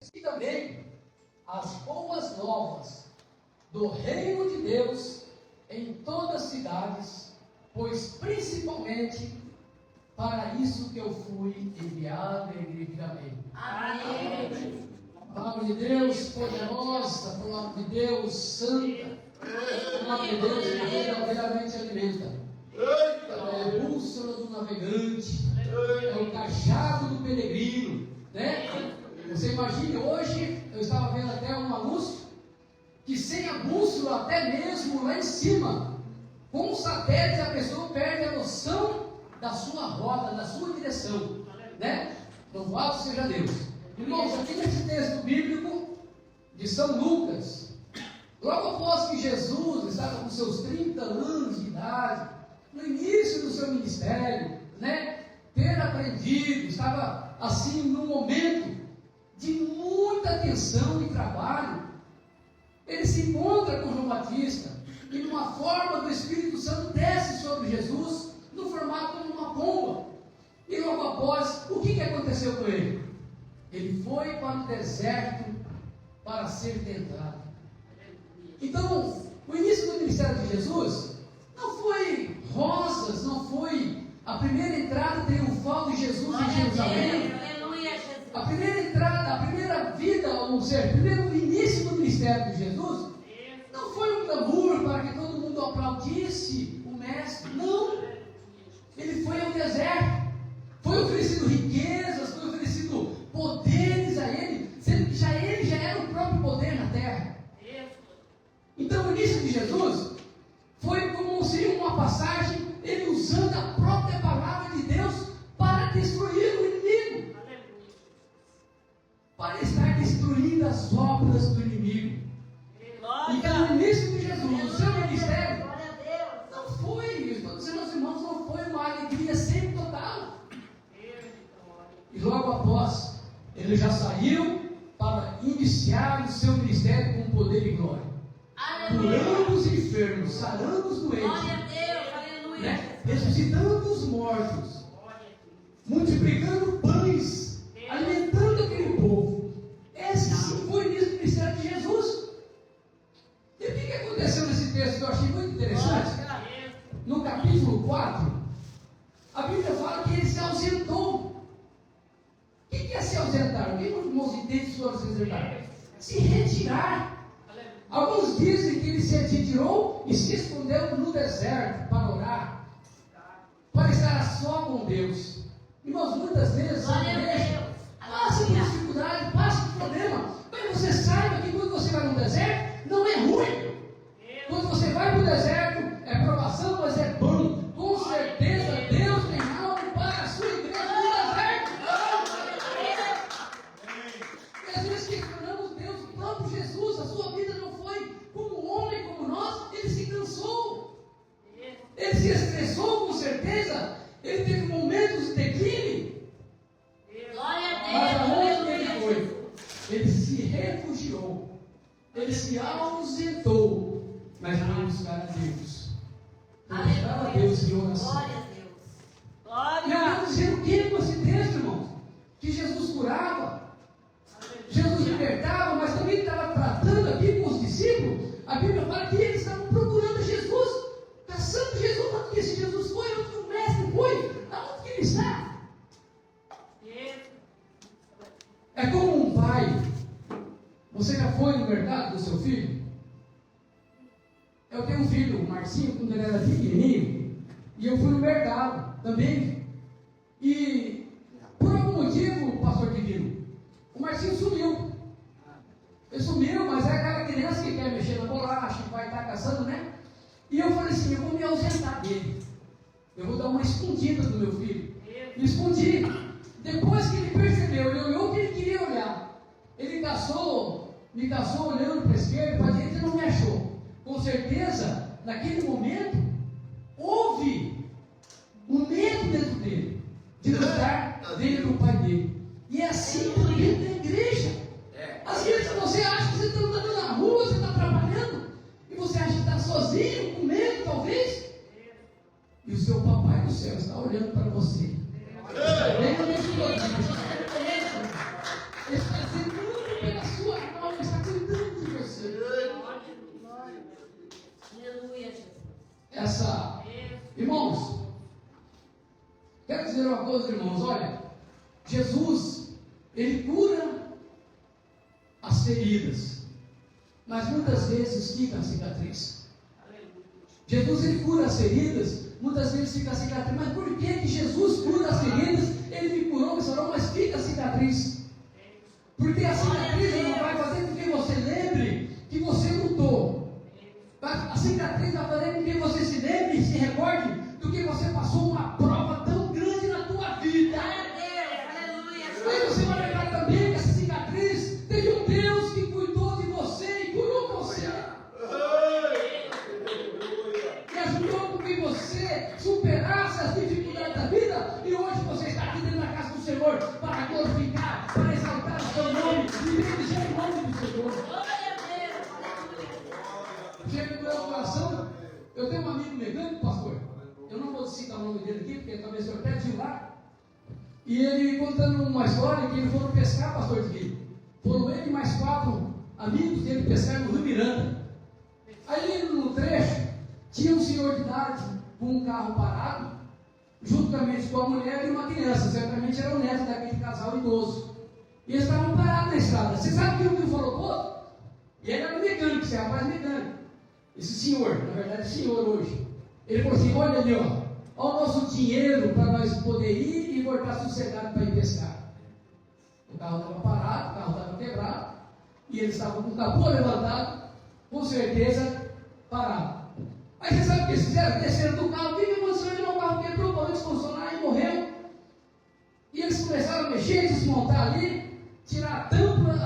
E também as boas novas do reino de Deus em todas as cidades, pois principalmente para isso que eu fui enviado à igreja. Amém. Amém. Palavra de Deus poderosa, palavra de Deus santa, palavra de Deus que verdadeiramente alimenta. Ela é a bússola do navegante, é o cajado do peregrino, né? Você imagine, hoje eu estava vendo até um anúncio que sem a bússola, até mesmo lá em cima, com o satélite, a pessoa perde a noção da sua rota, da sua direção, né? Louvado seja Deus. Irmãos, aqui nesse texto bíblico de São Lucas, logo após que Jesus estava com seus 30 anos de idade, no início do seu ministério, né? Ter aprendido, estava assim num momento de muita tensão e trabalho. Ele se encontra com João Batista e numa forma do Espírito Santo desce sobre Jesus no formato de uma pomba. E logo após, o que aconteceu com ele? Ele foi para o deserto para ser tentado. Então, o início do ministério de Jesus não foi rosas, não foi a primeira entrada triunfal de Jesus em Jerusalém. Aleluia, Jesus. A primeira entrada, a primeira vida, ou seja, o primeiro início do ministério de Jesus, não foi um clamor para que todo mundo aplaudisse o mestre. Não. Ele foi ao deserto. Foi oferecido riquezas, foi oferecido poderes a ele, sendo que ele já era o próprio poder na terra. Então o início de Jesus foi como se uma passagem, ele usando a própria palavra de Deus para destruir o inimigo. Para estar destruindo as obras do inimigo. Então, no início de Jesus, o seu ministério não foi, estou dizendo aos irmãos, não foi uma alegria sempre total. E logo após, ele já saiu para iniciar o seu ministério com poder e glória. Curando os enfermos, sarando os doentes. Glória a Deus, aleluia. Né? Ressuscitando os mortos. Multiplicando pães, alimentando aquele povo. Esse sim foi o início do ministério de Jesus. E o que aconteceu nesse texto que eu achei muito interessante? No capítulo 4, a Bíblia fala que ele se ausentou. O que é se ausentar? O que os irmãos entendem sobre se ausentar? Se retirar. Alguns dizem que ele se retirou e se escondeu no deserto para orar, para estar a só com Deus. Irmãos, muitas vezes passa por dificuldade, passa por problema, mas você saiba que quando você vai no deserto, não é ruim. Quando você vai para o deserto, é provação, mas é bom. Com certeza Deus tem algo para a sua igreja no deserto. E às vezes questionamos Deus, o próprio Jesus, a sua vida não foi como um homem como nós, ele se cansou. Ele se estressou com certeza, ele teve momentos de declínio. Glória a Mas Deus. aonde ele foi? Ele se refugiou, ele se ausentou, mas foi buscar a Deus. Foi buscar a Deus em oração. Glória a Deus. E eu Glória. quero dizer o que com esse texto, irmãos? Que Jesus curava, Jesus libertava, mas também estava tratando aqui com os discípulos. A Bíblia fala que eles estavam procurando Jesus, caçando Jesus. Onde que esse Jesus foi? Onde que o mestre foi? Aonde que ele está? É como um pai. Você já foi no mercado do seu filho? Eu tenho um filho, o Marcinho, quando ele era pequenininho, e eu fui no mercado também. E por algum motivo, pastor Divino, o Marcinho sumiu. Ele sumiu, mas é aquela criança que quer mexer na bolacha, que vai estar caçando, né? E eu falei assim, eu vou me ausentar dele. Eu vou dar uma escondida do meu filho. Me escondi. Depois que ele percebeu, ele olhou o que ele queria olhar. Ele me caçou olhando para a esquerda, para a direita e não me achou. Com certeza, naquele momento, houve um medo dentro dele, de não estar dentro do pai dele. E é assim também na igreja. Às vezes você acha que você está andando na rua, você está trabalhando, e você acha que está sozinho, com medo talvez, e o seu papai do céu está olhando para você. Ele está dizendo, Aleluia, Jesus. essa. Irmãos, quero dizer uma coisa, irmãos, olha, Jesus, Ele cura as feridas, mas muitas vezes fica a cicatriz. Jesus, Ele cura as feridas, muitas vezes fica a cicatriz. Mas por que Jesus cura as feridas? Ele me curou, me sarou, mas fica a cicatriz. Porque a cicatriz não vai fazer com que você lembre que você lutou. A cicatriz vai fazer com que você se lembre e se recorde do que você passou uma prova tão grande na tua vida. Aí você vai lembrar também que essa cicatriz teve um Deus que cuidou de você e curou você. E ajudou com que você superasse as dificuldades da vida. E hoje você está aqui dentro da casa do Senhor para glorificar, para exaltar o seu nome e bendizer o nome do Senhor. Chega no meu coração. Eu tenho um amigo mecânico, pastor. Eu não vou citar o nome dele aqui, porque talvez o senhor até de lá. E ele contando uma história que ele foram pescar, pastor de Rio. Foram ele e mais 4 amigos dele pescar no Rio Miranda. Aí no trecho, tinha um senhor de idade com um carro parado, juntamente com a mulher e uma criança. Certamente era o neto daquele casal idoso. E eles estavam parados na estrada. Você sabe o que um falou pro outro? E ele era mecânico, esse rapaz mecânico. Esse senhor, na verdade senhor hoje. Ele falou assim, olha ali, ó o nosso dinheiro para nós poder ir e voltar sossegado para ir pescar. O carro estava parado, o carro estava quebrado, e eles estavam com o capô levantado, com certeza parado. Aí você sabe o que eles fizeram? Desceram do carro, o que aconteceu? O carro quebrou, parou de funcionar e morreu. E eles começaram a mexer, desmontar ali, tirar a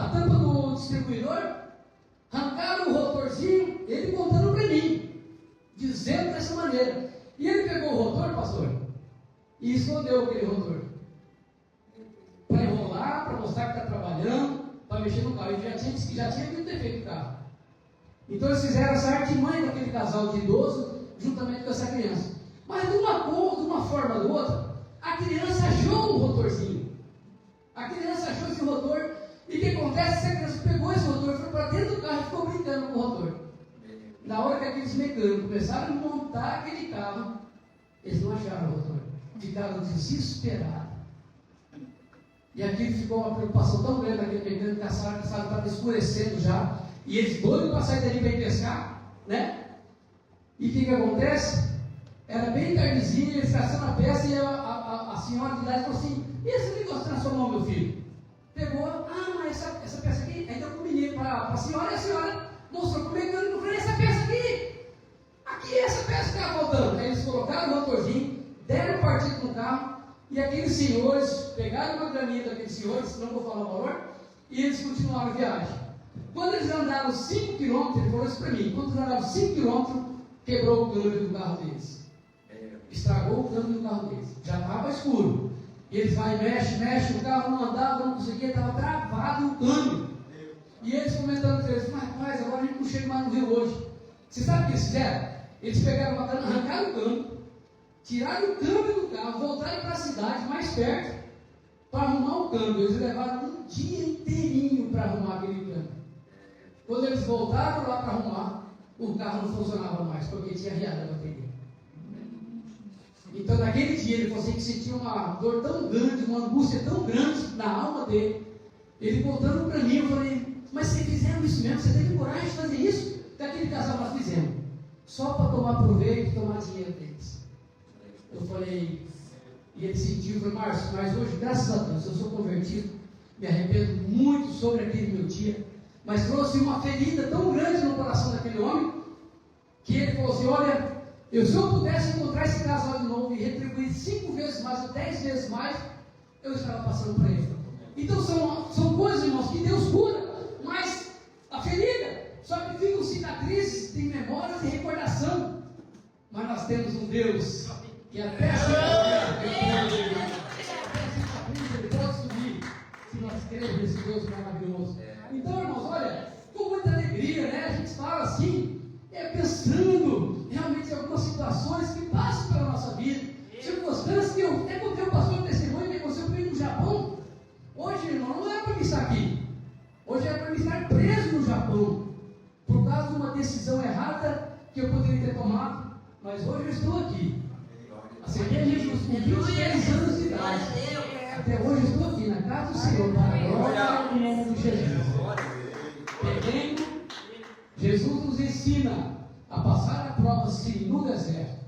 tampa do distribuidor, arrancaram o rotorzinho, ele contando para mim, dizendo dessa maneira. E ele pegou o rotor, pastor, e escondeu aquele rotor. Para enrolar, para mostrar que está trabalhando, para mexer no carro. Ele já tinha muito defeito o carro. Então eles fizeram essa artimanha daquele casal de idoso, juntamente com essa criança. Mas de uma forma ou de outra, a criança achou o rotorzinho. A criança achou esse rotor. E o que acontece? A criança pegou esse rotor, foi para dentro do carro e ficou brincando com o rotor. Na hora que aqueles mecânicos começaram a montar aquele carro, eles não acharam o rotor. Ficaram desesperados. E aquilo ficou uma preocupação tão grande naquele mecânico que a sala estava escurecendo já. E eles doidos para sair dali para ir pescar, né? E o que acontece? Era bem tardezinho, eles caçando a peça e a senhora de idade falou assim, e esse negócio transformou meu filho? Pegou, mas essa peça aqui, aí deu para o menino, para a senhora, e a senhora mostrou para o mecânico, falei, essa peça aqui é essa peça que está faltando. Aí eles colocaram o motorzinho, deram partido no carro, e aqueles senhores pegaram uma graninha daqueles senhores, não vou falar o valor, e eles continuaram a viagem. Quando eles andaram 5 km, ele falou isso para mim, quando eles andaram 5 km, quebrou o câmbio do carro deles. Estragou o câmbio do carro deles. Já estava escuro. E eles vai mexe, o carro não andava, não conseguia, estava travado o câmbio. E eles comentando com eles, mas rapaz, agora a gente não chega mais no Rio hoje. Você sabe o que eles fizeram? Eles pegaram uma cana, arrancaram o câmbio, tiraram o câmbio do carro, voltaram para a cidade mais perto, para arrumar o câmbio. Eles levaram um dia inteirinho para arrumar aquele câmbio. Quando eles voltaram lá para arrumar, o carro não funcionava mais, porque tinha arriado a bateria. Então naquele dia ele falou assim, que sentia uma dor tão grande, uma angústia tão grande na alma dele. Ele voltando para mim, eu falei, mas vocês fizeram isso mesmo? Você teve coragem de fazer isso? Daquele casal nós fizemos, só para tomar proveito e tomar dinheiro deles. Eu falei, e ele sentiu, eu falei, Márcio, mas hoje, graças a Deus, eu sou convertido, me arrependo muito sobre aquele meu dia, mas trouxe uma ferida tão grande no coração daquele homem, que ele falou assim, olha, se eu pudesse encontrar esse casal de novo e retribuir 5 vezes mais ou 10 vezes mais, eu estava passando por ele. Então são coisas, irmãos, que Deus cura, mas a ferida, só que ficam cicatrizes, tem memórias e recordação. Mas nós temos um Deus que até ele pode subir, se nós cremos nesse Deus maravilhoso. Então, irmãos, olha, com muita alegria, né? A gente fala assim, pensando realmente em algumas situações que passam pela nossa vida, circunstâncias que eu até contei o pastor testemunho que aconteceu comigo no Japão. Hoje, irmão, não é para mim estar aqui. Hoje é para mim estar preso no Japão, por causa de uma decisão errada que eu poderia ter tomado, mas hoje eu estou aqui. Aceitei Jesus com 23 anos de idade. Até hoje eu estou aqui na casa do Senhor, para a glória do nome de Jesus. Perdendo, Jesus nos ensina a passar a prova sim no deserto,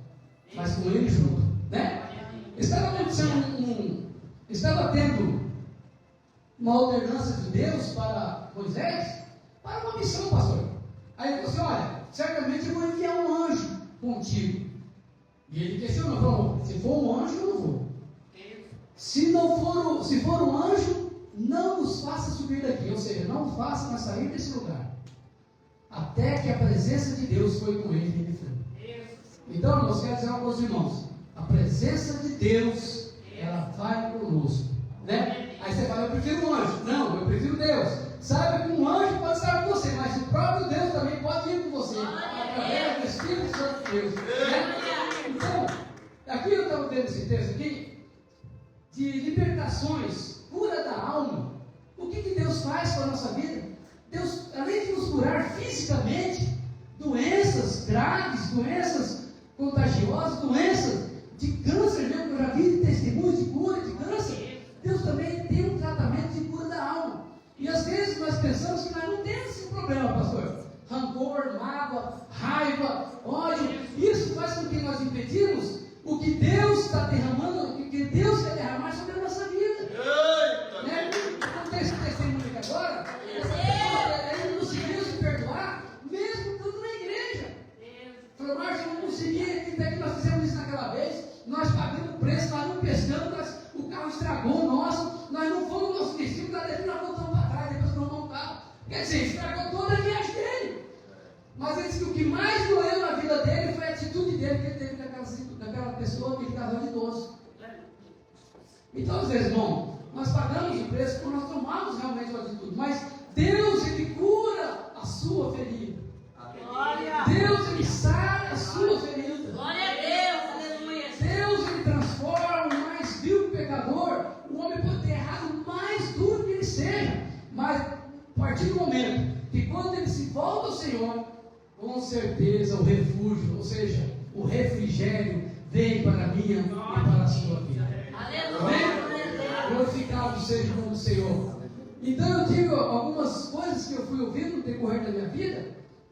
mas com Ele junto, né? Estava tendo uma ordenança de Deus para Moisés, para uma missão, pastor. Aí ele falou assim: olha, certamente eu vou enviar um anjo contigo. E ele questionou, falou: se for um anjo, eu não vou. Se for um anjo, não nos faça subir daqui, ou seja, não faça nós sair desse lugar, até que a presença de Deus foi com ele e ele foi. Então, irmãos, quero dizer uma coisa, irmãos: a presença de Deus, ela vai conosco, né? Aí você fala: eu prefiro um anjo. Não, eu prefiro Deus. Saiba que um anjo pode estar com você, mas o próprio Deus também pode ir com você, através do Espírito Santo de Deus, né? Então, aqui eu estava vendo esse texto aqui, de libertações, cura da alma. O que Deus faz com a nossa vida? Deus, além de nos curar fisicamente, doenças graves, doenças contagiosas, doenças de câncer mesmo, eu já vi testemunhos de cura de câncer. Deus também tem um tratamento de cura da alma. E às vezes nós pensamos que nós não temos esse problema, pastor. Rancor, mágoa, raiva, ódio. Isso faz com que nós impedimos o que Deus está derramando, o que Deus quer derramar sobre a nossa vida. Né? Não tem esse testemunho aqui agora? Ele não conseguiu se perdoar, mesmo estando na igreja. Falou: Márcio, eu não consegui, até que nós fizemos isso naquela vez, nós pagamos o preço, nós não pescamos, o carro estragou o nosso, nós não fomos no nosso destino, nós voltamos para trás, depois tomamos um carro. Quer dizer, estragou toda a viagem dele. Mas ele disse que o que mais doeu na vida dele foi a atitude dele que ele teve com aquela pessoa que ele casou de idoso. Então, às vezes, irmão, nós pagamos o preço porque nós tomamos realmente uma atitude, mas Deus, Ele cura a sua ferida. Deus, Ele sara a sua ferida. Glória a Deus, aleluia. Deus, Ele transforma o mais vil pecador. O homem pode ter errado o mais duro que ele seja, mas a partir do momento que quando ele se volta ao Senhor, com certeza o refúgio, ou seja, o refrigério, vem para a minha e para a sua vida. Aleluia. Glorificado seja o nome do Senhor. Então eu digo algumas coisas que eu fui ouvindo no decorrer da minha vida,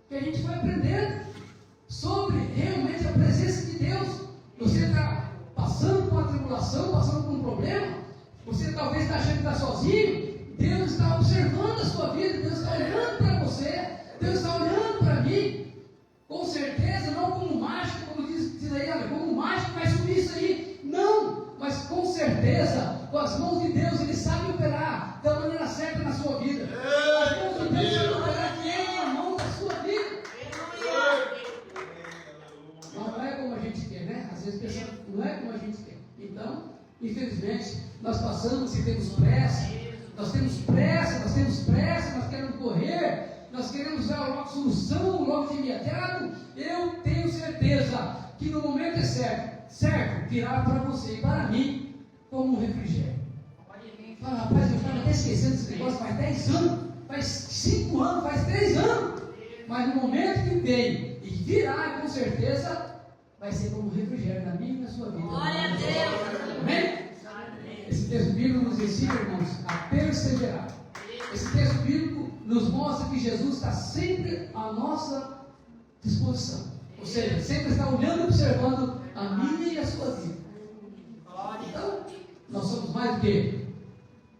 que a gente vai aprendendo sobre realmente a presença de Deus. Você está passando por uma tribulação, passando por um problema, você talvez está achando que está sozinho. Deus está observando a sua vida, Deus está olhando para você, Deus está olhando para mim. Com certeza, não como mágico, como diz aí, olha, como mágico vai subir isso aí. Não, mas com certeza, com as mãos de Deus, Ele sabe operar da maneira certa na sua vida. As mãos de Deus sabem operar aqui na mão da sua vida. Não é como a gente quer, né? Às vezes pensamos, não é como a gente quer. Então, infelizmente, nós passamos e temos pressa. Nós queremos correr, nós queremos dar logo solução, logo de imediato. Eu tenho certeza que no momento é certo, virá para você e para mim como um refrigério. Fala: rapaz, eu estava até esquecendo desse negócio, faz 10 anos, faz 5 anos, faz 3 anos, mas no momento que vem e virá, com certeza, vai ser como um refrigério na minha e na sua vida. Glória a Deus. Amém? Esse texto bíblico nos ensina, irmãos, a perseverar. Esse texto bíblico nos mostra que Jesus está sempre à nossa disposição. Ou seja, sempre está olhando e observando a minha e a sua vida. Então, nós somos mais do que: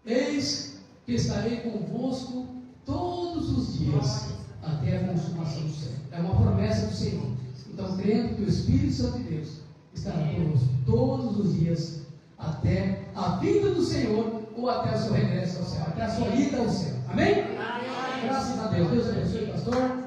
eis que estarei convosco todos os dias até a consumação do século. É uma promessa do Senhor. Então, crendo que o Espírito Santo de Deus estará conosco todos os dias até a vinda do Senhor ou até o seu regresso ao céu, até a sua ida ao céu. Amém? Graças a Deus. Deus abençoe, pastor.